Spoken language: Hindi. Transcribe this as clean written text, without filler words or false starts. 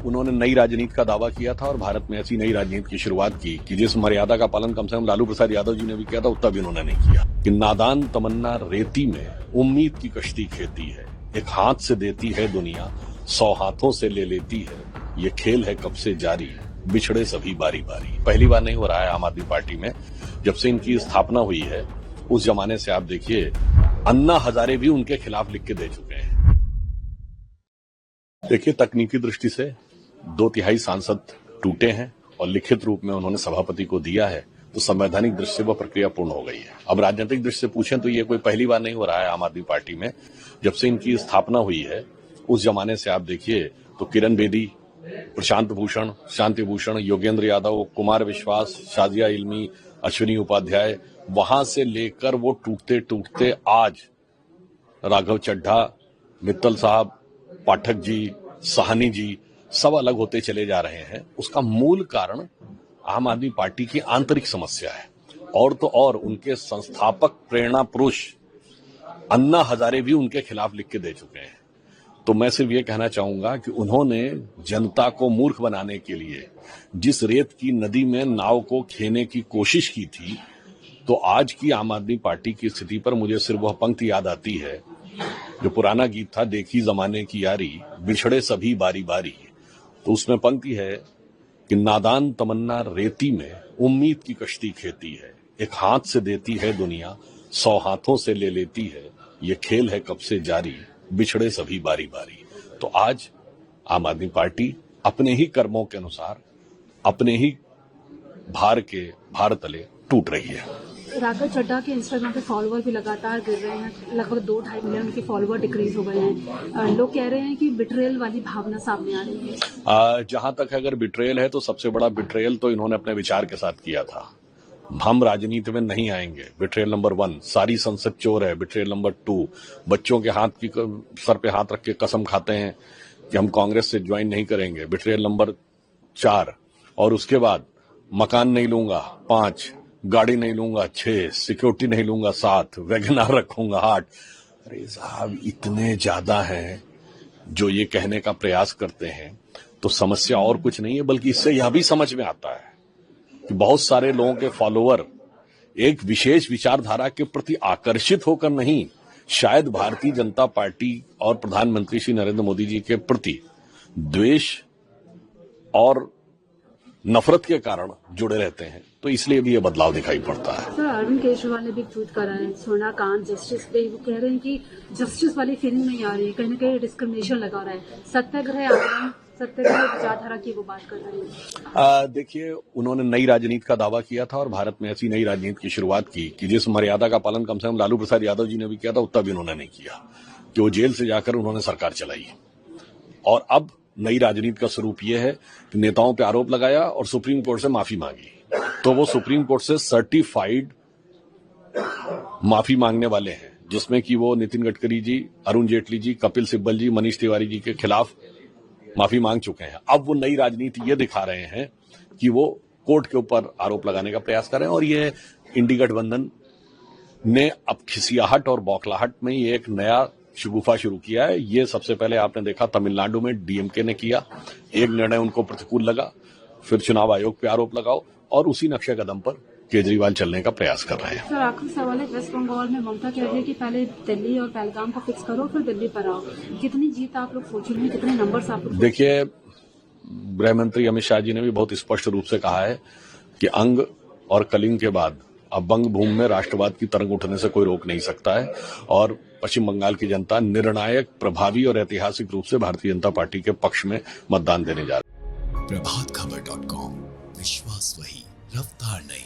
उन्होंने नई राजनीति का दावा किया था और भारत में ऐसी नई राजनीति की शुरुआत की कि जिस मर्यादा का पालन कम से कम लालू प्रसाद यादव जी ने भी किया था उतना भी उन्होंने नहीं किया। कि नादान तमन्ना रेती में उम्मीद की कश्ती खेती है, एक हाथ से देती है दुनिया 100 हाथों से ले लेती है, ये खेल है कब से जारी, बिछड़े सभी बारी बारी। पहली बार नहीं हो रहा है आम आदमी पार्टी में, जब से इनकी स्थापना हुई है उस जमाने से आप देखिए अन्ना हजारे भी उनके खिलाफ लिख के दे चुके हैं। देखिए, तकनीकी दृष्टि से 2/3 सांसद टूटे हैं और लिखित रूप में उन्होंने सभापति को दिया है, तो संवैधानिक दृष्टि से वह प्रक्रिया पूर्ण हो गई है। अब राजनीतिक दृष्टि से पूछें तो ये कोई पहली बार नहीं हो रहा है आम आदमी पार्टी में, जब से इनकी स्थापना हुई है उस जमाने से आप देखिए तो किरण बेदी, प्रशांत भूषण, शांति भूषण, योगेंद्र यादव, कुमार विश्वास, शाजिया इल्मी, अश्विनी उपाध्याय, वहां से लेकर वो टूटते टूटते आज राघव चड्ढा, मित्तल साहब, पाठक जी, साहनी जी सब अलग होते चले जा रहे हैं। उसका मूल कारण आम आदमी पार्टी की आंतरिक समस्या है, और तो और उनके संस्थापक प्रेरणा पुरुष अन्ना हजारे भी उनके खिलाफ लिख के दे चुके हैं। तो मैं सिर्फ ये कहना चाहूंगा कि उन्होंने जनता को मूर्ख बनाने के लिए जिस रेत की नदी में नाव को खेने की कोशिश की थी, तो आज की आम आदमी पार्टी की स्थिति पर मुझे सिर्फ वह पंक्ति याद आती है जो पुराना गीत था, देखी जमाने की यारी, बिछड़े सभी बारी बारी। तो उसमें पंक्ति है कि नादान तमन्ना रेती में उम्मीद की कश्ती खेती है, एक हाथ से देती है दुनिया 100 हाथों से ले लेती है, ये खेल है कब से जारी, बिछड़े सभी बारी बारी। तो आज आम आदमी पार्टी अपने ही कर्मों के अनुसार अपने ही भार तले टूट रही है। राघव चड्ढा के इंस्टाग्राम पे फॉलोअर भी लगातार गिर रहे हैं, लगभग 2-2.5 मिलियन उनके फॉलोअर डिक्रीज हो गए हैं। लोग कह रहे हैं कि बिट्रेयल वाली भावना सामने आ रही है। जहां तक अगर बिट्रेयल है तो सबसे बड़ा बिट्रेयल तो इन्होंने अपने विचार के साथ किया था। हम राजनीति में नहीं आएंगे, बिट्रेयल नंबर 1। सारी संसद चोर है, बिट्रेयल नंबर 2। बच्चों के सर पे हाथ रख के कसम खाते हैं कि हम कांग्रेस से ज्वाइन नहीं करेंगे, बिट्रेयल नंबर 4। और उसके बाद मकान नहीं लूंगा 5, गाड़ी नहीं लूंगा 6, सिक्योरिटी नहीं लूंगा 7, वैगनार रखूंगा 8। अरे साहब, इतने ज्यादा हैं जो ये कहने का प्रयास करते हैं। तो समस्या और कुछ नहीं है, बल्कि इससे यह भी समझ में आता है कि बहुत सारे लोगों के फॉलोअर एक विशेष विचारधारा के प्रति आकर्षित होकर नहीं, शायद भारतीय जनता पार्टी और प्रधानमंत्री श्री नरेंद्र मोदी जी के प्रति द्वेष और नफरत के कारण जुड़े रहते हैं, तो इसलिए भी ये बदलाव दिखाई पड़ता है। सर, अरविंद केजरीवाल ने भी ट्वीट करा है, सोना कांड जस्टिस पे, वो कह रहे हैं कि जस्टिस वाली फीलिंग नहीं आ रही है, कहीं ना कहीं डिस्क्रिमिनेशन लगा रहा है। सत्याग्रह आंदोलन, सत्याग्रह विचारधारा की वो बात कर रहे हैं। देखिए, उन्होंने नई राजनीति का दावा किया था और भारत में ऐसी नई राजनीति की शुरुआत की कि जिस मर्यादा का पालन कम से कम लालू प्रसाद यादव जी ने भी किया था उतना भी उन्होंने नहीं किया, कि वो जेल से जाकर उन्होंने सरकार चलाई। और अब नई राजनीति का स्वरूप यह है कि नेताओं पे आरोप लगाया और सुप्रीम कोर्ट से माफी मांगी, तो वो सुप्रीम कोर्ट से सर्टिफाइड माफी मांगने वाले हैं, जिसमें कि वो नितिन गडकरी जी, अरुण जेटली जी, कपिल सिब्बल जी, मनीष तिवारी जी के खिलाफ माफी मांग चुके हैं। अब वो नई राजनीति ये दिखा रहे हैं कि वो कोर्ट के ऊपर आरोप लगाने का प्रयास कर रहे हैं। और ये इंडी गठबंधन ने अब खिसियाहट और बौखलाहट में ये एक नया शगुफा शुरू किया है। ये सबसे पहले आपने देखा तमिलनाडु में डीएमके ने किया, एक निर्णय उनको प्रतिकूल लगा, फिर चुनाव आयोग पे आरोप लगाओ, और उसी नक्शे कदम पर केजरीवाल चलने का प्रयास कर रहे हैं। सर, आखिरी सवाल है, वेस्ट बंगाल में ममता कह रही है कि पहले दिल्ली और पहलगाम को फिक्स करो फिर दिल्ली पर आओ। कितनी जीत आप लोग सोच रहे हैं, कितने नंबर्स आप लोग? देखिए, गृह मंत्री अमित शाह जी ने भी बहुत स्पष्ट रूप से कहा है कि अंग और कलिंग के बाद अब बंग भूमि में राष्ट्रवाद की तरंग उठने से कोई रोक नहीं सकता है। और पश्चिम बंगाल की जनता निर्णायक, प्रभावी और ऐतिहासिक रूप से भारतीय जनता पार्टी के पक्ष में मतदान देने जा रही है। प्रभातखबर.com, विश्वास वही, रफ्तार नहीं।